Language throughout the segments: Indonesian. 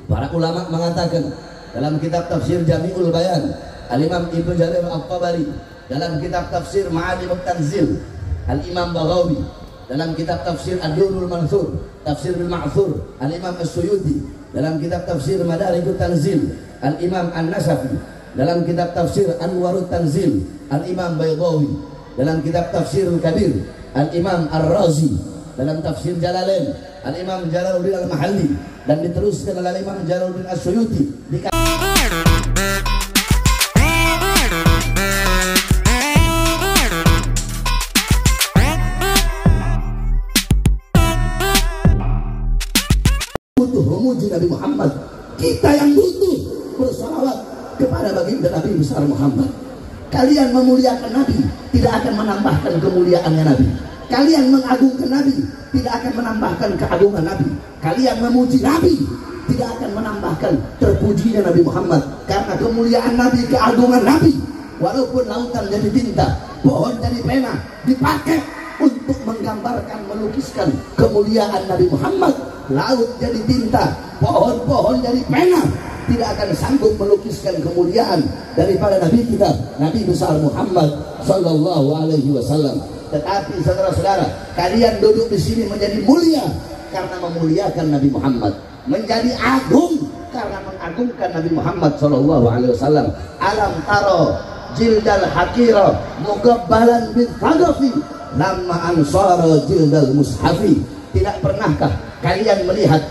Para ulama mengatakan dalam kitab tafsir Jami'ul Bayan, Al-Imam Ibnu Jarir Al-Tabari, dalam kitab tafsir Ma'alimut Tanzil, Al-Imam Baghawi, dalam kitab tafsir Ad-Durrul Mansur, tafsir bil Ma'thur, Al-Imam As-Suyuti, dalam kitab tafsir Madarijut Tanzil, Al-Imam An-Nasafi, dalam kitab tafsir Anwarut Tanzil, Al-Imam Baydawi, dalam kitab tafsirul Kabir, Al-Imam Ar-Razi, dalam tafsir Jalalain, Al-Imam Jalaluddin Al-Mahalli, dan diteruskan oleh Al-Imam Jalaluddin As-Suyuti. Butuh memuji Nabi Muhammad, kita yang butuh bersalawat kepada baginda Nabi besar Muhammad. Kalian memuliakan Nabi tidak akan menambahkan kemuliaannya Nabi. Kalian mengagungkan Nabi tidak akan menambahkan keagungan Nabi. Kalian memuji Nabi tidak akan menambahkan terpujinya Nabi Muhammad. Karena kemuliaan Nabi, keagungan Nabi, walaupun lautan jadi tinta, pohon jadi pena, dipakai untuk menggambarkan, melukiskan kemuliaan Nabi Muhammad. Laut jadi tinta, pohon-pohon jadi pena, tidak akan sanggup melukiskan kemuliaan daripada Nabi kita, Nabi besar Muhammad Sallallahu Alaihi Wasallam. Tetapi saudara-saudara, kalian duduk di sini menjadi mulia karena memuliakan Nabi Muhammad, menjadi agung karena mengagungkan Nabi Muhammad Sallallahu Alaihi Wasallam. Alam taro jildal hakira mugabbalan bin thagafi lamma ansara jildal mushafi. Tidak pernahkah kalian melihat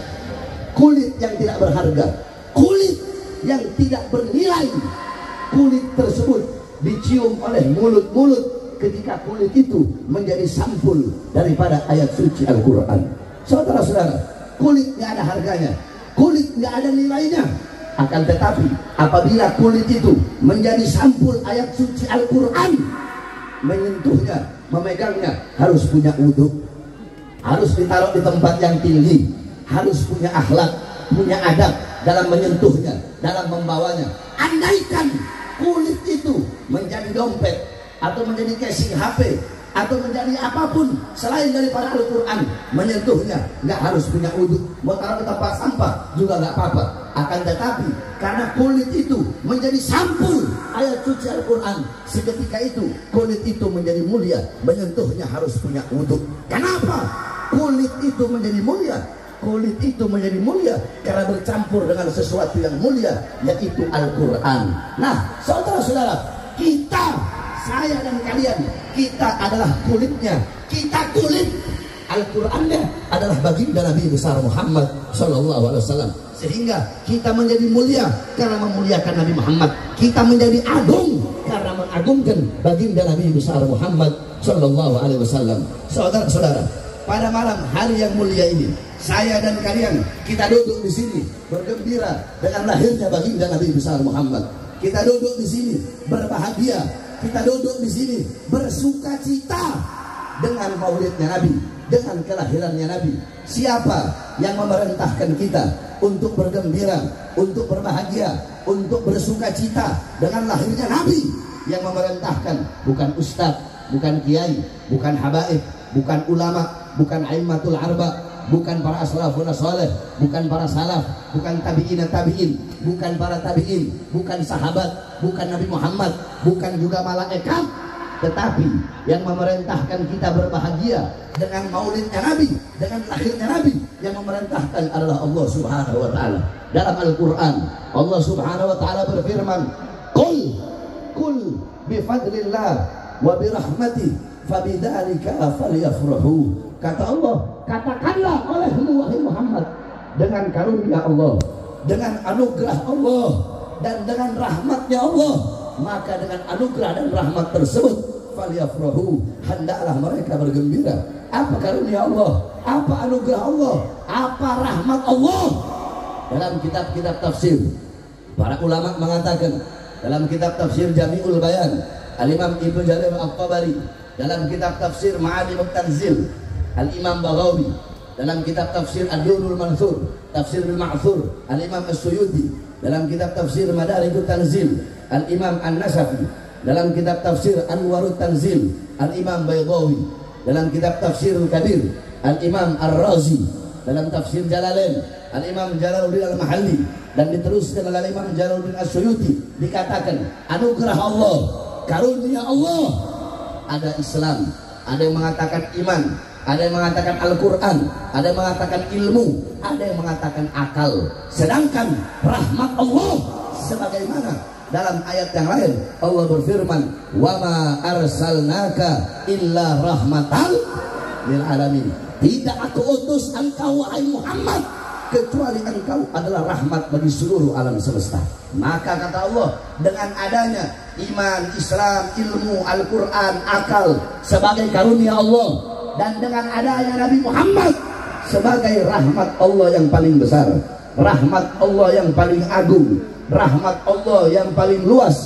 kulit yang tidak berharga, kulit yang tidak bernilai? Kulit tersebut dicium oleh mulut-mulut ketika kulit itu menjadi sampul daripada ayat suci Al-Quran. Saudara-saudara, kulit nggak ada harganya, kulit nggak ada nilainya. Akan tetapi apabila kulit itu menjadi sampul ayat suci Al-Quran, menyentuhnya, memegangnya harus punya wudhu, harus ditaruh di tempat yang tinggi, harus punya akhlak, punya adab dalam menyentuhnya, dalam membawanya. Andaikan kulit itu menjadi dompet, atau menjadi casing HP, atau menjadi apapun selain daripada Al-Quran, menyentuhnya nggak harus punya wudhu, mau taruh di tempat sampah juga nggak apa-apa. Akan tetapi karena kulit itu menjadi sampul ayat suci Al-Quran, seketika itu kulit itu menjadi mulia, menyentuhnya harus punya wudhu. Kenapa kulit itu menjadi mulia? Kulit itu menjadi mulia karena bercampur dengan sesuatu yang mulia, yaitu Al-Quran. Nah, saudara-saudara, kita, saya dan kalian, kita adalah kulitnya. Kita kulit, Al-Qurannya adalah baginda Nabi besar Muhammad Sallallahu Alaihi Wasallam. Sehingga kita menjadi mulia karena memuliakan Nabi Muhammad. Kita menjadi agung karena mengagungkan baginda Nabi besar Muhammad Sallallahu Alaihi Wasallam. Saudara-saudara, pada malam hari yang mulia ini, saya dan kalian, kita duduk di sini bergembira dengan lahirnya baginda Nabi besar Muhammad. Kita duduk di sini berbahagia. Kita duduk di sini bersuka cita dengan maulidnya Nabi, dengan kelahirannya Nabi. Siapa yang memerintahkan kita untuk bergembira, untuk berbahagia, untuk bersuka cita dengan lahirnya Nabi? Yang memerintahkan bukan ustadz, bukan kiai, bukan habaib, bukan ulama, bukan aimmatul arba, bukan para aslafun saleh, bukan para salaf, bukan tabi'in tabi'in, bukan para tabi'in, bukan sahabat, bukan Nabi Muhammad, bukan juga malaikat. Tetapi yang memerintahkan kita berbahagia dengan maulidnya Nabi, dengan lahirnya Nabi, yang memerintahkan adalah Allah Subhanahu wa taala. Dalam Al-Qur'an, Allah Subhanahu wa taala berfirman, Qul bi fadlillah wa bi rahmati fabidzalika falyafrahu. Kata Allah, katakanlah olehmu wahai Muhammad, dengan karunia Allah, dengan anugerah Allah, dan dengan rahmatnya Allah, maka dengan anugerah dan rahmat tersebut falyafrahu, hendaklah mereka bergembira. Apa karunia Allah? Apa anugerah Allah? Apa rahmat Allah? Dalam kitab-kitab tafsir, para ulama mengatakan dalam kitab tafsir Jami'ul Bayan, Al-Imam Ibnu Jarir Al-Tabari, dalam kitab tafsir Ma'alimut Tanzil, Al-Imam Baghawi, dalam kitab tafsir Ad-Durrul Mansur, tafsir bil Ma'thur, Al-Imam As-Suyuti, dalam kitab tafsir Madarijut Tanzil, Al-Imam An-Nasafi, dalam kitab tafsir Anwarut Tanzil, Al-Imam Baydawi, dalam kitab tafsirul Kabir, Al-Imam Ar-Razi, dalam tafsir Jalalain, Al-Imam Jalaluddin Al-Mahalli dan diteruskan oleh Imam Jalaluddin As-Suyuti, dikatakan anugerah Allah, karunia Allah. Ada Islam, ada yang mengatakan iman, ada yang mengatakan Al-Quran, ada yang mengatakan ilmu, ada yang mengatakan akal. Sedangkan rahmat Allah sebagaimana dalam ayat yang lain Allah berfirman, wa ma arsalnaka illa rahmatan lil alamin. Tidak aku utus engkau wahai Muhammad kecuali engkau adalah rahmat bagi seluruh alam semesta. Maka kata Allah, dengan adanya iman, Islam, ilmu, Al-Quran, akal sebagai karunia Allah, dan dengan adanya Nabi Muhammad sebagai rahmat Allah yang paling besar, rahmat Allah yang paling agung, rahmat Allah yang paling luas.